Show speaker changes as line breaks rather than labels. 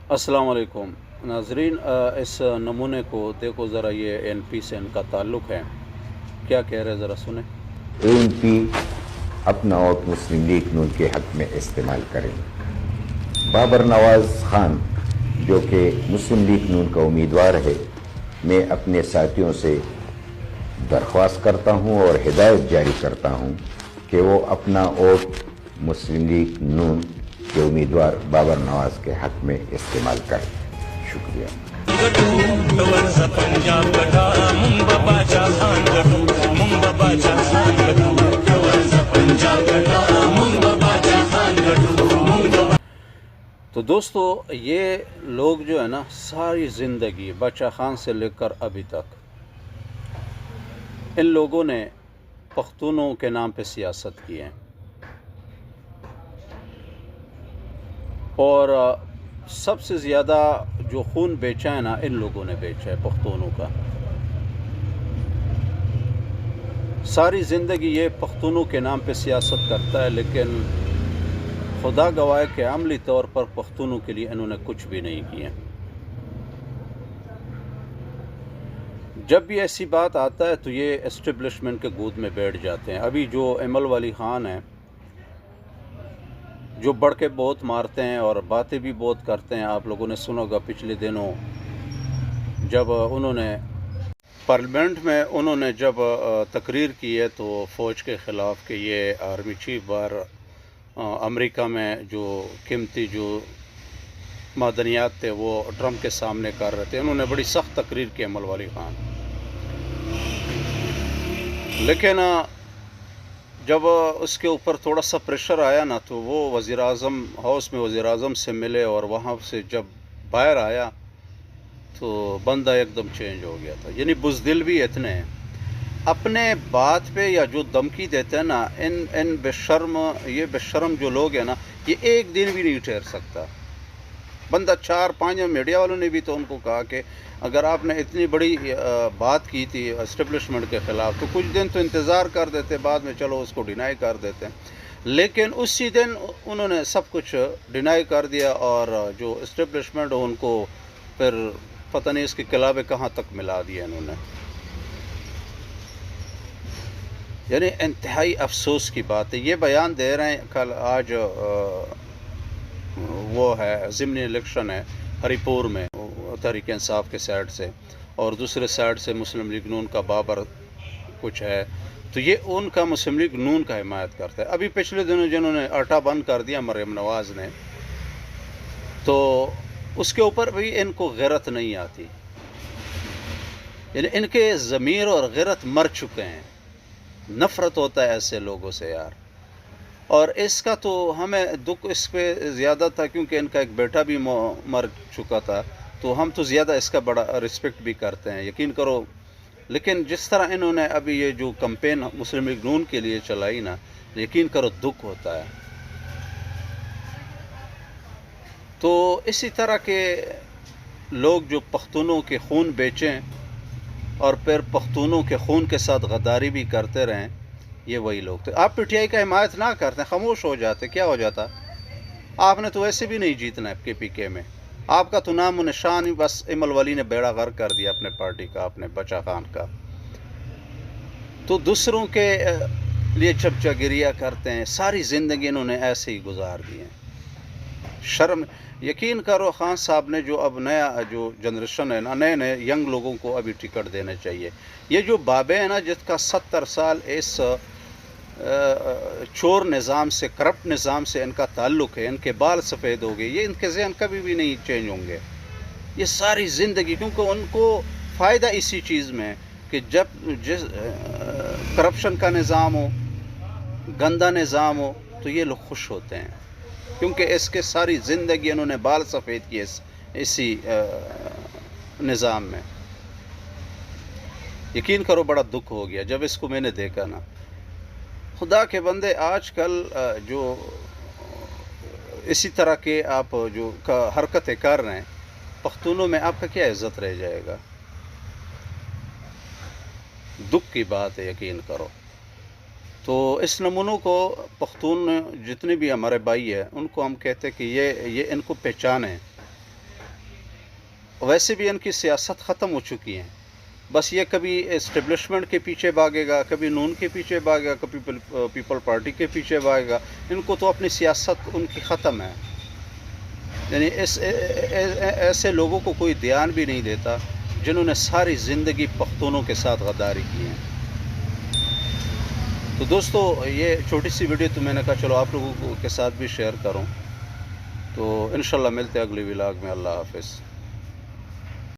अस्सलाम वालेकुम नाजरीन। इस नमूने को देखो ज़रा, ये एनपी से इनका ताल्लुक़ है। क्या कह रहे हैं ज़रा सुने।
एएनपी अपना वोट मुस्लिम लीग नून के हक में इस्तेमाल करें। बाबर नवाज खान जो कि मुस्लिम लीग नून का उम्मीदवार है, मैं अपने साथियों से दरख्वास्त करता हूं और हिदायत जारी करता हूं कि वो अपना वोट मुस्लिम लीग नून के उम्मीदवार बाबर नवाज के हक में इस्तेमाल करें। शुक्रिया।
तो दोस्तों, ये लोग जो है ना, सारी ज़िंदगी बच्चा खान से लेकर अभी तक इन लोगों ने पख्तूनों के नाम पे सियासत की है और सबसे ज़्यादा जो खून बेचा है ना, इन लोगों ने बेचा है पख्तूनों का। सारी ज़िंदगी ये पख्तूनों के नाम पे सियासत करता है, लेकिन खुदा गवाह है कि अमली तौर पर पख्तूनों के लिए इन्होंने कुछ भी नहीं किया। जब भी ऐसी बात आता है तो ये एस्टेब्लिशमेंट के गोद में बैठ जाते हैं। अभी जो एमल वाली खान है, जो बढ़ के बहुत मारते हैं और बातें भी बहुत करते हैं। आप लोगों ने सुना होगा पिछले दिनों जब उन्होंने पार्लियामेंट में उन्होंने जब तकरीर की है तो फ़ौज के ख़िलाफ़ कि ये आर्मी चीफ बार अमेरिका में जो कीमती जो मादनियात थे वो ट्रम्प के सामने कर रहे थे। उन्होंने बड़ी सख्त तकरीर की अमल वाली खान। लेकिन जब उसके ऊपर थोड़ा सा प्रेशर आया ना, तो वो वज़ीर आज़म हाउस में वज़ीर आज़म से मिले और वहाँ से जब बाहर आया तो बंदा एकदम चेंज हो गया था। यानी बुज़दिल भी इतने हैं, अपने बात पे या जो धमकी देते हैं ना, इन बेशर्म, ये बेशर्म जो लोग हैं ना, ये एक दिन भी नहीं ठहर सकता। बंदा 4-5 मीडिया वालों ने भी तो उनको कहा कि अगर आपने इतनी बड़ी बात की थी एस्टेब्लिशमेंट के ख़िलाफ़ तो कुछ दिन तो इंतज़ार कर देते, बाद में चलो उसको डिनाई कर देते। लेकिन उसी दिन उन्होंने सब कुछ डिनाई कर दिया और जो एस्टेब्लिशमेंट उनको फिर पता नहीं इसके किलाबे कहाँ तक मिला दिया इन्होंने। यानी इंतहाई अफसोस की बात है। ये बयान दे रहे हैं कल, आज वो है ज़िमनी इलेक्शन है हरीपुर में तहरीक इंसाफ के साइड से, और दूसरे साइड से मुस्लिम लीग नून का बाबर कुछ है। तो ये उनका मुस्लिम लीग नून का हिमायत करता है। अभी पिछले दिनों जिन्होंने आटा बंद कर दिया मरियम नवाज़ ने, तो उसके ऊपर भी इनको गैरत नहीं आती। यानी इनके ज़मीर और गैरत मर चुके हैं। नफ़रत होता है ऐसे लोगों से यार। और इसका तो हमें दुख इस पे ज़्यादा था क्योंकि इनका एक बेटा भी मर चुका था, तो हम तो ज़्यादा इसका बड़ा रिस्पेक्ट भी करते हैं, यकीन करो। लेकिन जिस तरह इन्होंने अभी ये जो कैंपेन मुस्लिम लीग नून के लिए चलाई ना, यकीन करो दुख होता है। तो इसी तरह के लोग जो पख्तूनों के खून बेचें और फिर पख्तूनों के खून के साथ गद्दारी भी करते रहें, ये वही लोग थे। आप पीटीआई का हिमायत ना करते, खामोश हो जाते, क्या हो जाता? आपने तो वैसे भी नहीं जीतना है केपीके में। आपका तो नाम और निशान ही बस इमल वली ने बेड़ा गर्क कर दिया अपने पार्टी का, अपने बच्चा खान का। तो दूसरों के लिए चमचागिरियाँ करते हैं। सारी ज़िंदगी इन्होंने ऐसे ही गुजार दी है। शर्म, यकीन करो खान साहब ने जो अब नया जो जनरेशन है ना, नए नए यंग लोगों को अभी टिकट देने चाहिए। ये जो बाबे हैं ना, जिसका 70 साल इस चोर निज़ाम से, करप्ट निज़ाम से इनका ताल्लुक़ है, इनके बाल सफ़ेद हो गए, ये इनके ज़हन कभी भी नहीं चेंज होंगे। ये सारी ज़िंदगी, क्योंकि उनको फ़ायदा इसी चीज़ में है कि जब जिस करप्शन का निज़ाम हो, गंदा निज़ाम हो, तो ये लोग खुश होते हैं, क्योंकि इसके सारी ज़िंदगी इन्होंने बाल सफ़ेद किए इसी निज़ाम में। यकीन करो बड़ा दुख हो गया जब इसको मैंने देखा ना। खुदा के बंदे, आजकल जो इसी तरह के आप जो हरकतें कर रहे हैं, पख्तूनों में आपका क्या इज़्ज़त रह जाएगा? दुख की बात है, यकीन करो। तो इस नमूनों को पख्तून जितने भी हमारे भाई हैं उनको हम कहते हैं कि ये इनको पहचानें ویسے بھی ان کی سیاست ختم ہو چکی ہیں. بس یہ کبھی اسٹیبلشمنٹ کے پیچھے بھاگے گا, کبھی نون کے پیچھے بھاگے گا, کبھی پیپل پارٹی کے پیچھے بھاگے گا. ان کو تو اپنی سیاست ان کی ختم ہے. یعنی ایسے لوگوں کو کوئی دھیان بھی نہیں دیتا جنہوں نے ساری زندگی پختونوں کے ساتھ غداری کی ہے. تو دوستو, یہ چھوٹی سی ویڈیو تو میں نے کہا چلو آپ لوگوں کے ساتھ بھی شیئر کروں. تو انشاءاللہ ملتے ہیں اگلی ولاگ میں. اللہ حافظ.